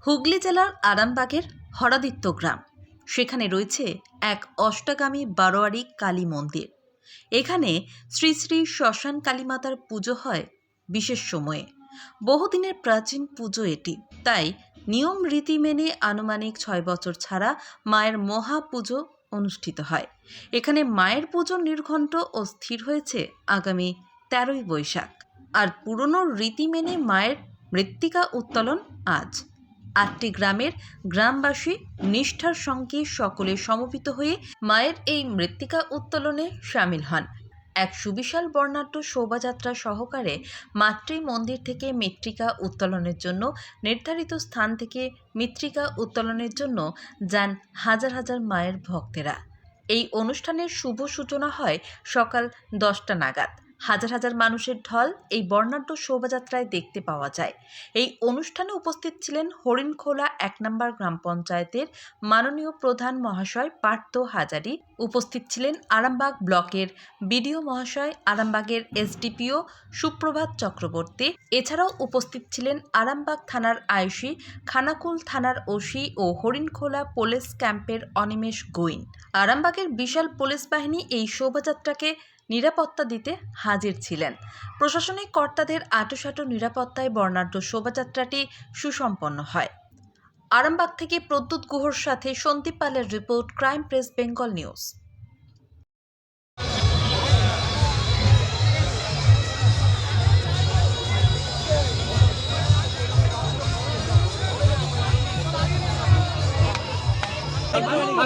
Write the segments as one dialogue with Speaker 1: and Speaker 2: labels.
Speaker 1: হুগলি জেলার আরামবাগের হরাদিত্য গ্রাম, সেখানে রয়েছে এক অষ্টাগামী বারোয়ারি কালী মন্দির। এখানে শ্রী শ্রী শ্মশান কালীমাতার পুজো হয় বিশেষ সময়ে। বহুদিনের প্রাচীন পুজো এটি, তাই নিয়ম রীতি মেনে আনুমানিক 6 বছর ছাড়া মায়ের মহাপুজো অনুষ্ঠিত হয়। এখানে মায়ের পুজো নির্ঘণ্ট ও স্থির হয়েছে আগামী 13ই বৈশাখ। আর পুরনো রীতি মেনে মায়ের মৃত্তিকা উত্তোলন আজ। 8টি গ্রামের গ্রামবাসী নিষ্ঠার সঙ্গে সকলে সমবেত হয়ে মায়ের এই মৃত্তিকা উত্তোলনে সামিল হন। এক সুবিশাল বর্ণাঢ্য শোভাযাত্রা সহকারে মাতৃ মন্দির থেকে মৃত্তিকা উত্তোলনের জন্য নির্ধারিত স্থান থেকে মৃত্তিকা উত্তোলনের জন্য যান হাজার হাজার মায়ের ভক্তেরা। এই অনুষ্ঠানের শুভ সূচনা হয় সকাল 10টা নাগাদ। হাজার হাজার মানুষের ঢল এই বর্ণাঢ্য শোভাযাত্রায় দেখতে পাওয়া যায়। এই অনুষ্ঠানে উপস্থিত ছিলেন হরিণখোলা 1 নম্বর গ্রাম পঞ্চায়েতের মাননীয় প্রধান মহাশয় পার্থ হাজারি, উপস্থিত ছিলেন আরামবাগ ব্লকের বিডিও মহাশয়, আরামবাগের এসডিপিও সুপ্রভাত চক্রবর্তী। এছাড়াও উপস্থিত ছিলেন আরামবাগ থানার আইসি, খানাকুল থানার ওসি ও হরিণখোলা পুলিশ ক্যাম্পের অনিমেষ গোয়েন। আরামবাগের বিশাল পুলিশ বাহিনী এই শোভাযাত্রাকে নিরাপত্তা দিতে হাজির ছিলেন। প্রশাসনিক কর্তাদের আঁটুসাঁটু নিরাপত্তায় বর্ণাঢ্য শোভাযাত্রাটি সুসম্পন্ন হয়। আরামবাগ থেকে প্রদ্যুৎ গুহর সাথে সন্দীপ পালের report, crime press Bengal news.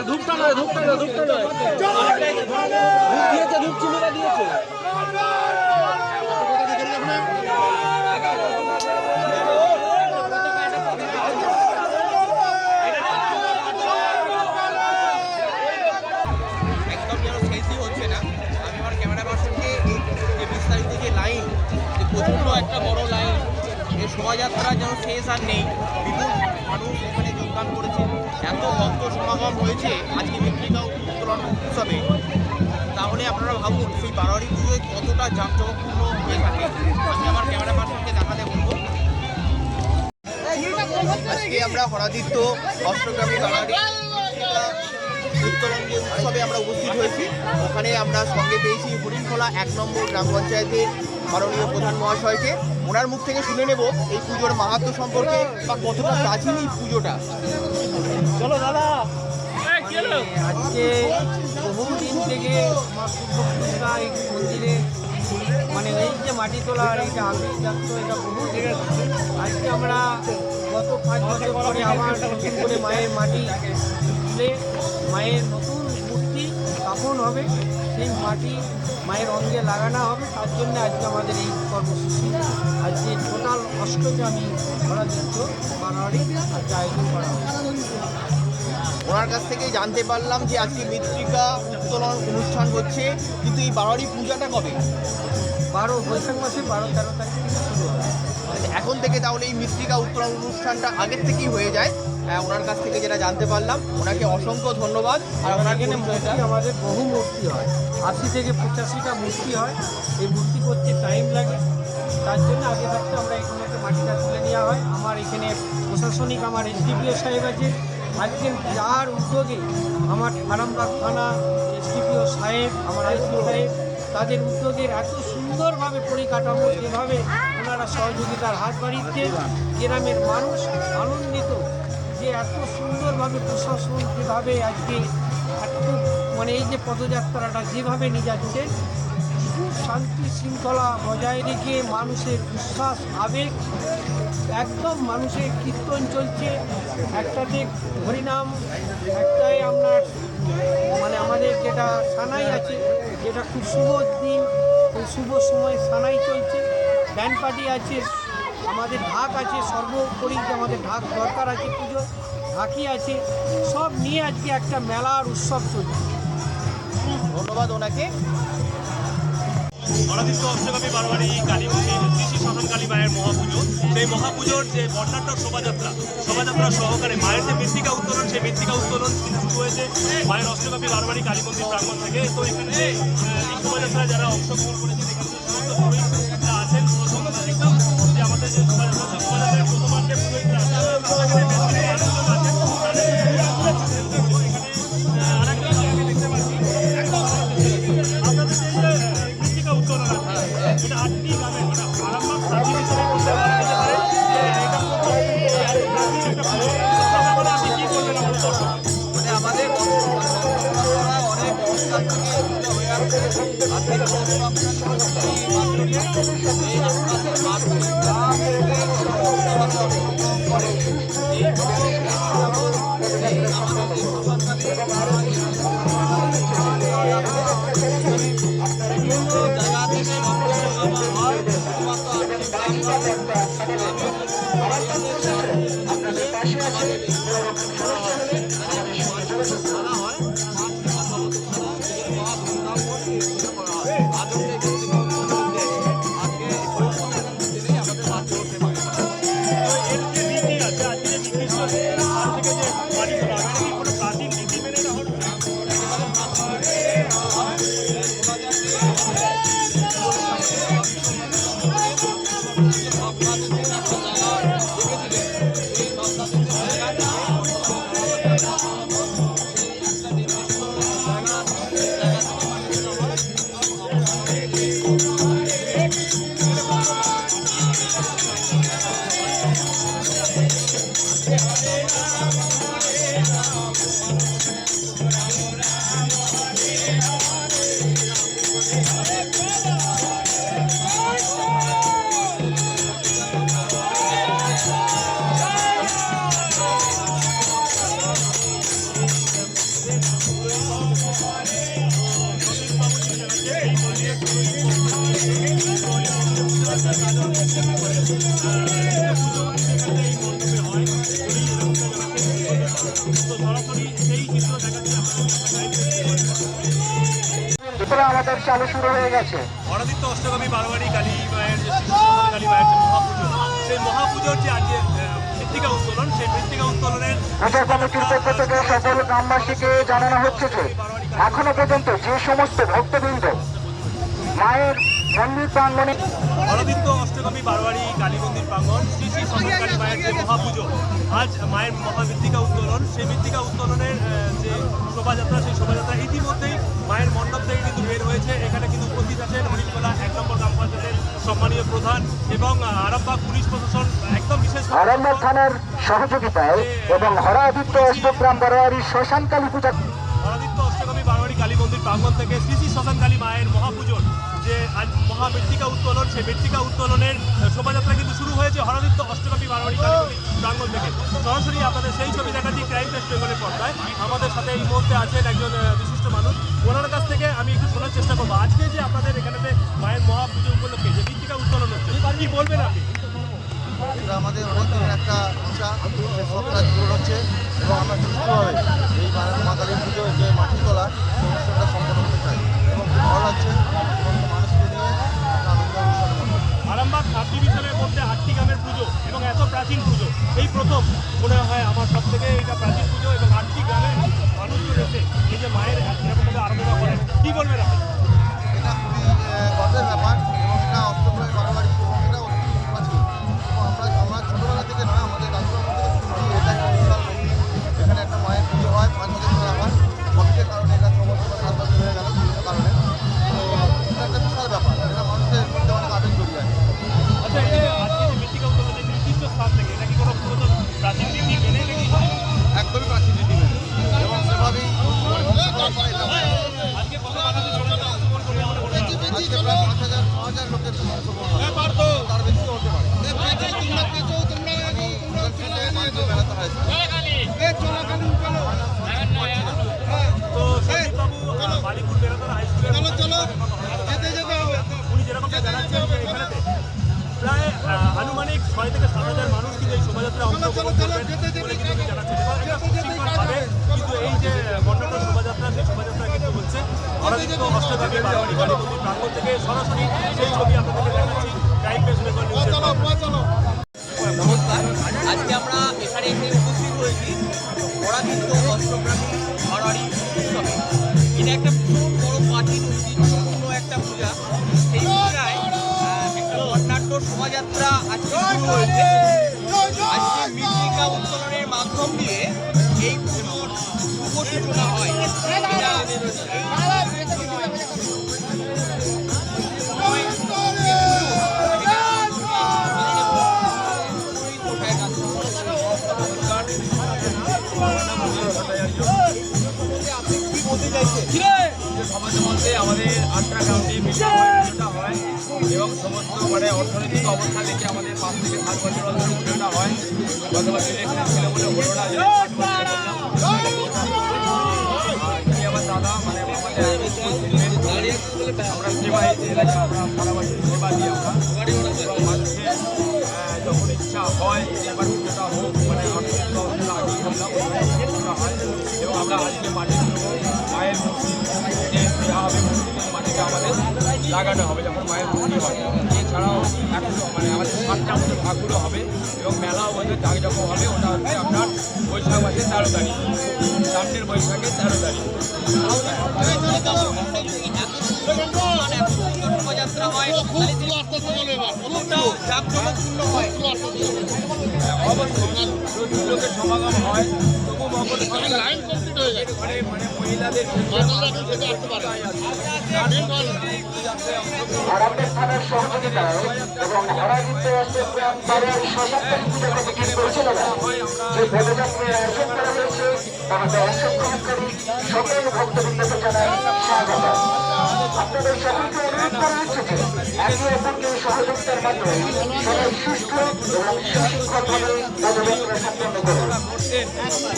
Speaker 2: ধূপটা নয় ধূপ চিনুরা দিয়েছে।
Speaker 3: একদম যেন শেষই হচ্ছে না। আমি আমার ক্যামেরা পার্সনকে যে বিস্তারিত যে লাইন, যে প্রচণ্ড একটা বড় লাইন, এই শোভাযাত্রা যেন শেষ আর নেই। বিপুল মানুষ এখানে যোগদান করেছে, এত ভক্ত সমাগম হয়েছে আজকে মৃত্তিকা উত্তোলন উৎসবে। তাহলে আপনারা ভাবুন সেই বারোয়ারি পুজোয় কতটা জাঁকজমকপূর্ণ হয়ে থাকে। আমি আমার ক্যামেরা পার্সনকে দেখাতে বলবো। আজকে আমরা হরাদিত্য অষ্টগ্রামী বারোয়ারি উত্তোলন যে উৎসবে আমরা উপস্থিত হয়েছি। ওখানে আমরা সঙ্গে পেয়েছি হরিণখোলা 1 নম্বর গ্রাম পঞ্চায়েতের মাননীয় প্রধান মহাশয়কে। ওনার মুখ থেকে শুনে নেব এই পুজোর মাহাত্ম্য সম্পর্কে বা কতটা প্রাচীন এই পুজোটা।
Speaker 2: চলো দাদা।
Speaker 4: আজকে বহুদিন থেকে আমার পূর্বপুরুষরা এই মন্দিরে মানে এই যে মাটি তোলা আর এইটা আগে থাকতো, এটা বহু থেকে আজকে আমরা গত 5 বছর পরে আবার নতুন করে মায়ের মাটি তুলে মায়ের নতুন মূর্তি স্থাপন হবে, সেই মাটি মায়ের অঙ্গে লাগানো হবে। তার জন্য আজকে আমাদের এই কর্মসূচি। আজকে টোটাল 8টি হরাদিত্য বারোয়ারি আজকে আয়োজন করা হবে।
Speaker 3: ওনার কাছ থেকে জানতে পারলাম যে আজকে মৃত্তিকা উত্তোলন অনুষ্ঠান হচ্ছে, কিন্তু এই বারোয়ারি পূজাটা কবে?
Speaker 4: 12 বৈশাখ মাসে 12-13 তারিখ থেকে শুরু হবে।
Speaker 3: এখন থেকে তাহলে এই মৃত্তিকা উত্তোলন অনুষ্ঠানটা আগের থেকেই হয়ে যায়। ওনার কাছ থেকে যেটা জানতে পারলাম, ওনাকে অসংখ্য ধন্যবাদ। আর ওনার
Speaker 4: এখানে মূর্তি আমাদের বহু মূর্তি হয়, 80 থেকে 85টা মূর্তি হয়। এই মূর্তি করতে টাইম লাগে, তার জন্য আগে থাকতে আমরা এখানে মাটিটা তুলে নেওয়া হয়। আমার এখানে প্রশাসনিক আমার এসডিপিও সাহেব আছে। আজকে যার উদ্যোগে আমার আরামবাগ থানা এসডিপিও সাহেব, আমার আইসি সাহেব, তাদের উদ্যোগের এত সুন্দরভাবে পরিকাঠামো, যেভাবে ওনারা সহযোগিতার হাত বাড়িয়েছে, গ্রামের মানুষ আনন্দিত যে এত সুন্দরভাবে প্রশাসন যেভাবে আজকে এত মানে এই যে পদযাত্রাটা যেভাবে নিয়ে যাচ্ছে, খুব শান্তি শৃঙ্খলা বজায় রেখে মানুষের উচ্ছ্বাস আবেগ, একদম মানুষের কীর্তন চলছে, একটাতে হরিনাম, একটাই আপনার মানে আমাদের যেটা সানাই আছে, যেটা খুব শুভ দিন, খুব শুভ সময় সানাই চলছে, ব্যান্ড পার্টি আছে, আমাদের ঢাক আছে, সর্বোপরি যে আমাদের ঢাক দরকার আছে, পুজো ঢাকি আছে, সব নিয়ে আজকে একটা মেলার উৎসব চলছে।
Speaker 3: ধন্যবাদ ওনাকে।
Speaker 2: হরাদিত্য অষ্টগামী বারোয়ারি কালী মন্দির শ্রী শ্রী শ্মশান কালী মায়ের মহাপুজো, সেই মহাপুজোর যে বর্ণাঢ্য শোভাযাত্রা সহকারে মায়ের যে মৃত্তিকা উত্তোলন, সেই মৃত্তিকা উত্তোলন কিন্তু শুরু হয়েছে মায়ের অষ্টগামী বারোয়ারি কালী মন্দির প্রাঙ্গণ থেকে। তো এখানে এই শোভাযাত্রায় যারা অংশগ্রহণ করেছেন, এখানে সমস্ত পুরোহিতরা আছেন, যে আমাদের যে শোভাযাত্রায় প্রথমার্ধে পুরোহিতরা আছেন,
Speaker 3: আমাদের এই খেলা হয় ধুমধাম করে অনুষ্ঠিত করা হয়। আজকে আমাদের মাছ করতে পারে।
Speaker 2: তো এর যে রীতি আছে, আজকে যে নির্দিষ্ট হাত থেকে যে বাড়ি করা হবে, এটা কি কোনো প্রাচীন রীতি মেনে নেওয়া হচ্ছে?
Speaker 5: আমাদের চালু শুরু হয়ে গেছে।
Speaker 2: হরাদিত্য অষ্টগামী বারোয়ারি কালী মায়ের যে কালী মায়ের যে মহাপুজো, সেই মহাপুজোর যে আজকে মৃত্তিকা উত্তোলন, সেই মৃত্তিকা উত্তোলনের
Speaker 5: পূজা কমিটির পক্ষ থেকে সকল গ্রামবাসীকে জানানো হচ্ছে যে এখনো পর্যন্ত যে সমস্ত ভক্তবৃন্দ মায়ের মন্দির প্রাঙ্গণে
Speaker 2: হরদিত্য অষ্টগামী বারোয়ারি কালী মন্দির প্রাঙ্গণ শ্রী শ্রী শ্মশান কালী মায়ের যে মহাপুজো, আজ মায়ের মহামৃত্তিকা উত্তোলন, সেই মৃত্তিকা উত্তোলনের যে শোভাযাত্রা, সেই শোভাযাত্রা ইতিমধ্যেই মায়ের মণ্ডপ থেকে কিন্তু বের হয়েছে। এখানে কিন্তু উপস্থিত আছেন হরিণখোলা 1 নম্বর গ্রাম পঞ্চায়েতের সম্মানীয় প্রধান এবং আরামবাগ পুলিশ প্রশাসন একদম বিশেষ
Speaker 5: আরামবাগ থানার সহযোগিতায় এবং হরাদিত্য অষ্টগ্রাম বারোয়ারি শ্মশান কালী পূজা
Speaker 2: হরদিত্য অষ্টগামী বারোয়ারি কালী মন্দির প্রাঙ্গণ থেকে শ্রী শ্রী শ্মশান কালী মায়ের মহাপুজোর যে আজ মহামৃত্তিকা উত্তোলন, সেই মৃত্তিকা উত্তোলনের শোভাযাত্রা কিন্তু শুরু হয়েছে হরদিত্য অষ্টগামী বারোয়ারি কালী মন্দির প্রাঙ্গণ থেকে। সরাসরি আপনাদের সেই ছবি দেখাচ্ছি ক্রাইম প্রেস বেঙ্গলের পর্দায়। আমাদের সাথে এই মুহূর্তে আছেন একজন বিশিষ্ট মানুষ, ওনার কাছ থেকে আমি একটু শোনার চেষ্টা করবো আজকে যে আপনাদের এখানেতে মায়ের মহাপুজো উপলক্ষে যে মৃত্তিকা উত্তোলন হচ্ছে, কি বলবেন আপনি?
Speaker 6: এটা আমাদের অনেকদিনের একটা ইচ্ছা, সবটা পূরণ হচ্ছে এবং আমরা সুস্থভাবে এই মা কালীর পুজো যে মাটি তোলা সেই অনুষ্ঠানটা সম্পন্ন করতে চাই এবং খুব ভালো লাগছে সমস্ত মানুষকে নিয়ে একটা আনন্দ অনুষ্ঠান করতে।
Speaker 2: আরামবাগ সাব ডিভিশনের মধ্যে 8টি গ্রামের পুজো এবং এত প্রাচীন পুজো এই প্রথম মনে হয় আমার সব থেকে এটা প্রাচীন পুজো এবং 8টি গ্রামের মানুষজন এসে এই যে মায়ের এরকমভাবে আরাধনা করেন, কি বলবেন আপনি?
Speaker 6: এটা খুবই গর্বের ব্যাপার এবং এটা অষ্টপ্রায় বারোবারি এবং এটা অত্যন্ত প্রাচীন এবং আমরা ছোটোবেলা থেকে নয়, আমাদের দাদুর থেকে শুনছি এটা একটা বিশাল মন্দির। এখানে একটা মায়ের পুজো হয় 5 বছর ধরে হয়, কোভিডের কারণে এটা 6 বছর বা 7 বছর হয়ে গেল বিভিন্ন কারণে। তো এটা একটা বিশাল ব্যাপার, এটা মানুষের মধ্যে অনেক আবেগ জড়িয়ে আছে।
Speaker 2: আচ্ছা, এই যে আজকে যে মৃত্তিকা উত্তোলন, যে নির্দিষ্ট স্থান থেকে এটা কি কোনো পুরাতন প্রাচীন রীতি মেনে নাকি?
Speaker 6: একদমই প্রাচীন রীতি এবং সেভাবেই এটা হয়।
Speaker 2: আজকে কত মানুষের জনতা অংশগ্রহণ করে আমরা বলতে পারবো?
Speaker 6: আজকে প্রায় 5,000 লোকের অংশগ্রহণ হবে, তার বেশিও হতে পারে। বেড়াতে হয়েছে
Speaker 2: তো সন্দীপবাবু বালিপুর বেরাদার হাই স্কুলের উনি যেরকম জানাচ্ছেন যে এখানেতে প্রায় আনুমানিক 6 থেকে 7,000 মানুষ কিন্তু এই শোভাযাত্রায় অংশগ্রহণ করবেন বলে কিন্তু উনি জানাচ্ছেন এবং এটা সুশৃঙ্খলভাবে কিন্তু এই যে বর্ণাঢ্য শোভাযাত্রা, সেই শোভাযাত্রা কিন্তু হচ্ছে হরদিত্য অষ্টগামী বারোয়ারি কালী মন্দির প্রাঙ্গণ থেকে। সরাসরি সেই ছবি আপনাদেরকে দেখাচ্ছি ক্রাইম প্রেস বেঙ্গল নিউজের পর্দায়।
Speaker 3: নমস্কার, আজকে আমরা এখানে এসে উপস্থিত হয়েছি হরাদিত্য অষ্টগ্রামী বারোয়ারি উৎসবে। এটা একটা ভীষণ বড় প্রাচীন ঐতিহ্যপূর্ণ একটা পূজা। সেই পূজায় একটা বর্ণাঢ্য শোভাযাত্রা আজকে শুরু হয়েছে। আজকে মৃত্তিকা উত্তোলনের মাধ্যম দিয়ে এই পুজোর শুভ সূচনা হয়।
Speaker 7: সমাজের মধ্যে আমাদের 8টা গ্রামে পুজোটা হয় এবং সমস্ত অর্থনৈতিক অবস্থা দেখে আমাদের 5 থেকে 7 বছর অন্তর পুজোটা হয়। গত বছর এখানে ছিল বলে হলো না, আমার দাদা মানে আমাদের আমরা সেবা এলাকা আমরা সারা বছর সেবা দিই আমরা এবং মানুষের যখন ইচ্ছা হয় এবার পুজোটা হোক মানে মানে আমাদের 7টা মতো ভাগগুলো হবে এবং মেলাও আমাদের জাঁকজমক হবে। ওটা হচ্ছে আপনার বৈশাখ মাসের 13 তারিখ, সামনের বৈশাখের 13 তারিখ।
Speaker 3: শোভাযাত্রা হয় কতটা জাঁকজমকপূর্ণ হয়?
Speaker 7: অবশ্যই প্রচুর লোকের সমাগম হয়, তবু মকর মানে মহিলাদের
Speaker 5: আরামবাগ থানার সহযোগিতায় এবং হরাজিত অষ্টগ্রাম পাড়ার শ্মশানকালী পূজা কমিটির পরিচালনা যে পদযাত্রার আয়োজন করা হয়েছে তাতে অংশগ্রহণকারী সকল ভক্তবৃন্দকে জানাই স্বাগত। আপনাদের সকলকে অনুরোধ করা হচ্ছে যে একে অপরকে সহযোগিতার মাধ্যমে সবাই সুস্থ এবং সুশৃঙ্খলভাবে পদযাত্রা সম্পন্ন করুন।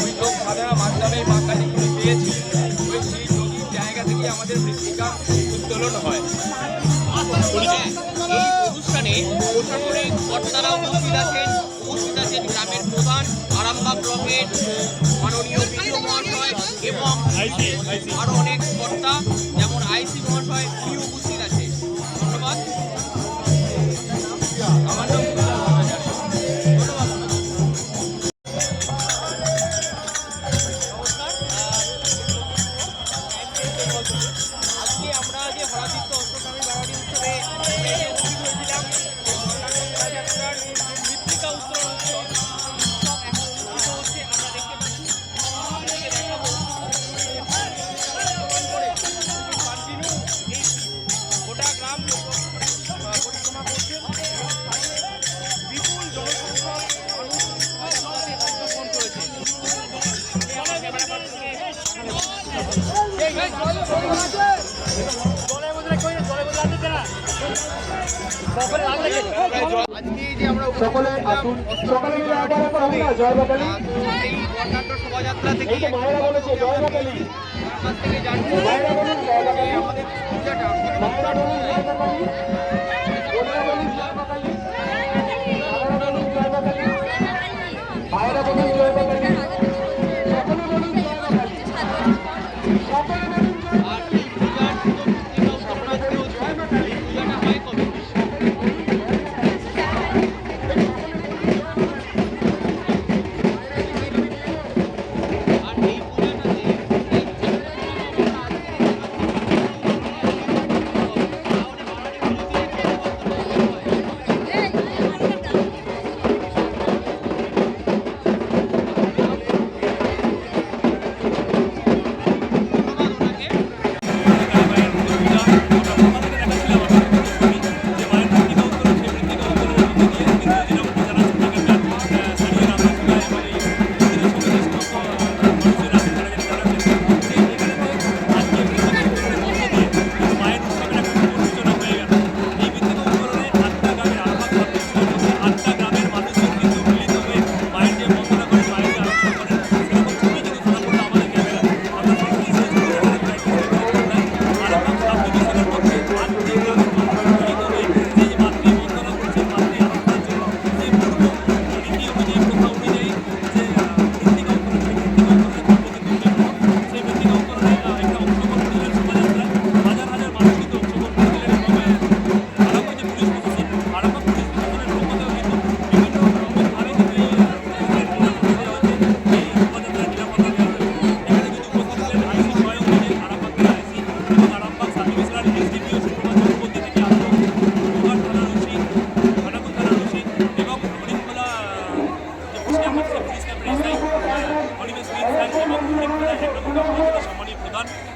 Speaker 7: ওই লোক সাধারণ মাধ্যমে মা কালীপুরে পেয়েছি, ওই সেই নদীর জায়গা থেকে আমাদের মৃত্তিকা উত্তোলন হয়।
Speaker 3: এই অনুষ্ঠানে প্রশাসনিক কর্তারা উপস্থিত আছেন গ্রামের প্রধান, আরামবাগ ব্লকের মাননীয় বিডিও মহাশয় এবং আরো অনেক কর্তা যেমন আইসি মহাশয় উনি উপস্থিত আছে। ধন্যবাদ।
Speaker 7: আমার নাম কুণাল ভট্টাচার্য।
Speaker 3: আজকে আমরা যে হরাদিত্য অষ্টগ্রামী বারোয়ারি উৎসবে উপস্থিত হয়েছিলাম, শোভাযাত্রার মৃত্তিকা উত্তোলন উৎসব এখন অনুষ্ঠিত হচ্ছে। আমরা দেখতে পাচ্ছি আপনাদেরকে দেখাবো উত্তোলন করে কন্টিনিউ এই গোটা গ্রাম পরিক্রমা করছেন। বিপুল জনসংখ্যক মানুষ তাতে অংশগ্রহণ করেছে। আমরা ক্যামেরা পার্সনকে আজকে যে আমরা
Speaker 5: সকলে আসুন, সকলে মিলে আবার একবার আমরা জয় বাঙালি।
Speaker 3: এই বর্ণাঢ্য শোভাযাত্রা থেকে
Speaker 5: এই যে মায়েরা বলেছে জয় বাঙালি,
Speaker 3: কাছ থেকে জানতে
Speaker 5: মায়েরা বলুন জয় বাঙালি,
Speaker 3: আমাদের পূজাটা
Speaker 5: মায়েরা বলুন জয় বাঙালি, বোনেরা বলুন জয় বাঙালি, দাদারা বলুন জয় বাঙালি, ভাইয়েরা বলুন জয় বাঙালি, সকলে বলুন জয় বাঙালি, সকলে বলুন জয় বাঙালি।
Speaker 3: আর এই পূজার মৃত্তিকা উত্তোলন আজকেও জয় বাঙালি। পূজাটা হয় কবে? আর এই পূজাটাতে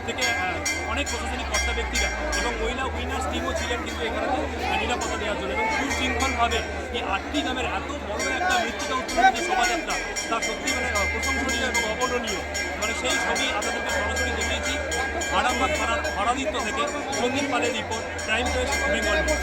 Speaker 2: থেকে অনেক প্রশাসনিক কর্তা ব্যক্তিরা এবং মহিলা উইনার্স টিমও ছিলেন কিন্তু এখানে নিরাপত্তা দেওয়ার জন্য এবং সুশৃঙ্খলভাবে এই 8টি গ্রামের এত বড় একটা মৃত্তিকা উত্তোলনের যে শোভাযাত্রা তা সত্যি মানে প্রশংসনীয় এবং অবর্ণনীয়। মানে সেই ছবি আপনাদেরকে সরাসরি দেখিয়েছি আরামবাগ থানার হরাদিত্য থেকে। সন্দীপ পালের report, crime press, Bengal news.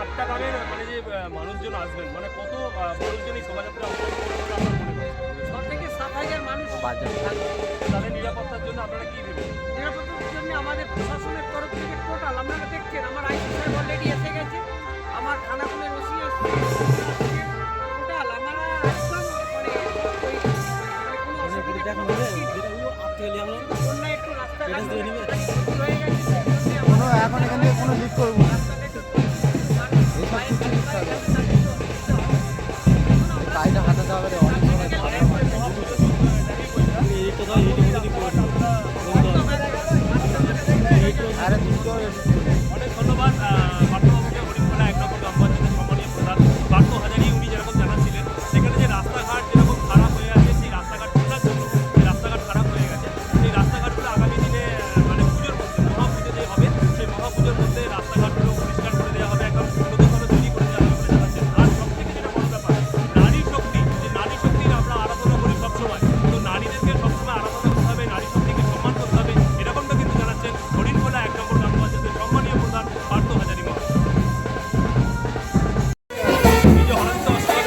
Speaker 2: আটটা গ্রামের মানে যে মানুষজন আসবেন, মানে কত মানুষজন এই শোভাযাত্রা অংশগ্রহণ করবে আপনার মনে হয়?
Speaker 4: 6 থেকে 7,000 মানুষ
Speaker 2: তাদের নিরাপত্তার জন্য আপনারা কি ভেবেছেন?
Speaker 4: নিরাপত্তার জন্য আমাদের প্রশাসনের তরফ থেকে টোটাল আপনারা দেখছেন আমার আইসি সাহেব অলরেডি এসে গেছে, আমার খানাকুলের ওসি এসছে, টোটাল আমরা একদম মানে ওই কোনো অসুবিধা অন্য একটু রাস্তাঘাট হয়ে গেছে
Speaker 6: এখন এখান থেকে কোনো লিড করবো না। গাড়িটা হাতাতে হবে রে, অনেক সময় আরে দুটো
Speaker 2: অনেক ধন্যবাদ পার্থবাবুকে, হরিণখোলা 1 নম্বর গ্রাম পঞ্চায়েতের সম্মানীয় প্রধান পার্থ হাজারি। উনি যেরকম জানাচ্ছিলেন সেখানে যে রাস্তাঘাট যেরকম খারাপ হয়ে আছে, সেই রাস্তাঘাট খোলার জন্য যে রাস্তাঘাট খারাপ হয়ে গেছে, সেই রাস্তাঘাটগুলো আগামী দিনে মানে পুজোর মধ্যে, মহাপুজো যে হবে সেই মহাপুজোর মধ্যে রাস্তাঘাটগুলো পরিষ্কার করে দেওয়া হবে, একদম নতুনভাবে তৈরি করে দেওয়া হবে বলে জানাচ্ছেন। আর সব থেকে যেটা বড় ব্যাপার, নারী শক্তি, যে নারী শক্তির আমরা আরাধনা করি সবসময়, তো নারীদেরকে সবসময় আরাধনা করতে হবে, নারী শক্তিকে সম্মান করতে হবে, এরকমটা কিন্তু জানাচ্ছেন হরিণখোলা 1 নম্বর গ্রাম পঞ্চায়েতের সম্মানীয় প্রধান পার্থ হাজারি মহাশয়। এই যে হরন্ত অষ্টমী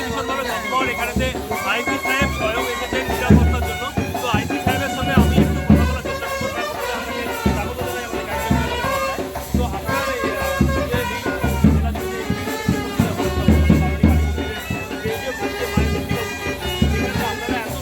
Speaker 2: ভীষণভাবে তৎপর, এখানেতে আইসি সাহেব স্বয়ং এসেছেন নিরাপত্তার জন্য। তো আইসি সাহেবের সঙ্গে আমি একটু কথা বলার চেষ্টা করবো, তারপরে আমাকে স্বাগত জানাই আমাদের গাইড। তো আপনার এই যে জেলা জুড়ে মায়ের মূর্তি সেখানে আপনারা এত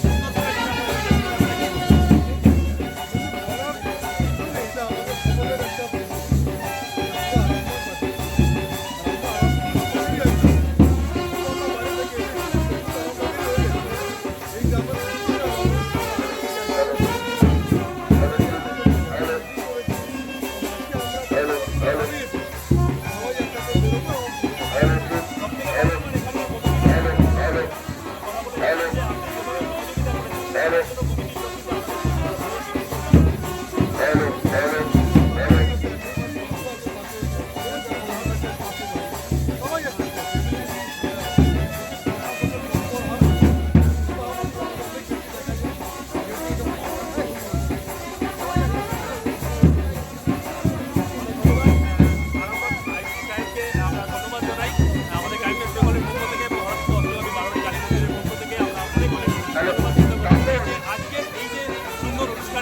Speaker 2: সুন্দরভাবে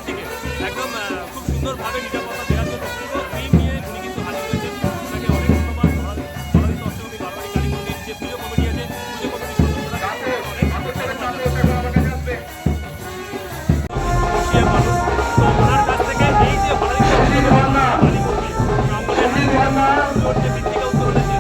Speaker 2: সুন্দরভাবে নিরাপত্তা দেওয়ার জন্য পুরো টিম নিয়ে উনি কিন্তু হাজির হয়েছেন। ওনাকে অনেক ধন্যবাদ। হরদিত অষ্টমী বারোয়ারি কালী মন্দির যে পুজো কমিটি আছে, পুজো কমিটির সদস্যরা অনেক মানুষ, তো ওনার কাছ থেকে এই যে হরদিত অষ্টমী কালী মন্দির আমাদের যে মৃত্তিকা উত্তোলনের যে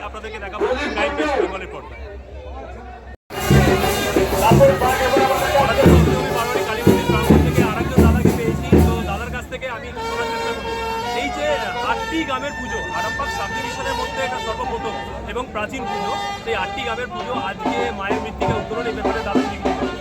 Speaker 2: আপনাদেরকে দেখাবো গাইড বেস্ট বেঙ্গলের পর্দায়। বারোয়ারি কালী মন্দির প্রাঙ্গণ থেকে আরেকজন দাদাকে পেয়েছি, তো দাদার কাছ থেকে আমি শোনার চেষ্টা করবো এই যে 8টি গ্রামের পুজো, আরামবাগ সাব ডিভিশনের মধ্যে এটা সর্বপ্রথম এবং প্রাচীন পুজো, সেই 8টি গ্রামের পুজো আজকে মায়ের মৃত্তিকা উত্তোলন, এই ব্যাপারে দাদা কি বলবেন?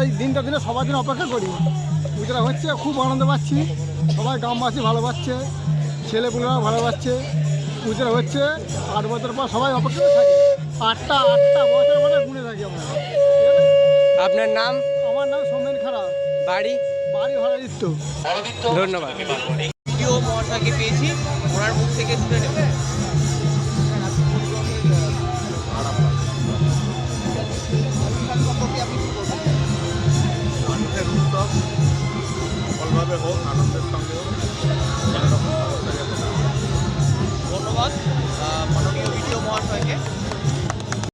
Speaker 6: এই দিনটা দিনে সবার দিন অপেক্ষা করি। পুজোটা হচ্ছে, খুব আনন্দ পাচ্ছি, সবাই গ্রামবাসী ভালো পাচ্ছে, ছেলেপুলেরা ভালো পাচ্ছে। পুজোটা হচ্ছে 8 বছর পর সবাই অপেক্ষা করে থাকে, আটটা বছর মানে ঘুরে থাকি আমরা।
Speaker 3: আপনার নাম?
Speaker 6: আমার নাম সোমেন খাড়া,
Speaker 3: বাড়ি?
Speaker 6: বাড়ি হরাদিত্য।
Speaker 3: ধন্যবাদ। দ্বিতীয় মহাশয়কে পেয়েছি, ওনার মুখ থেকে শুনে নেব।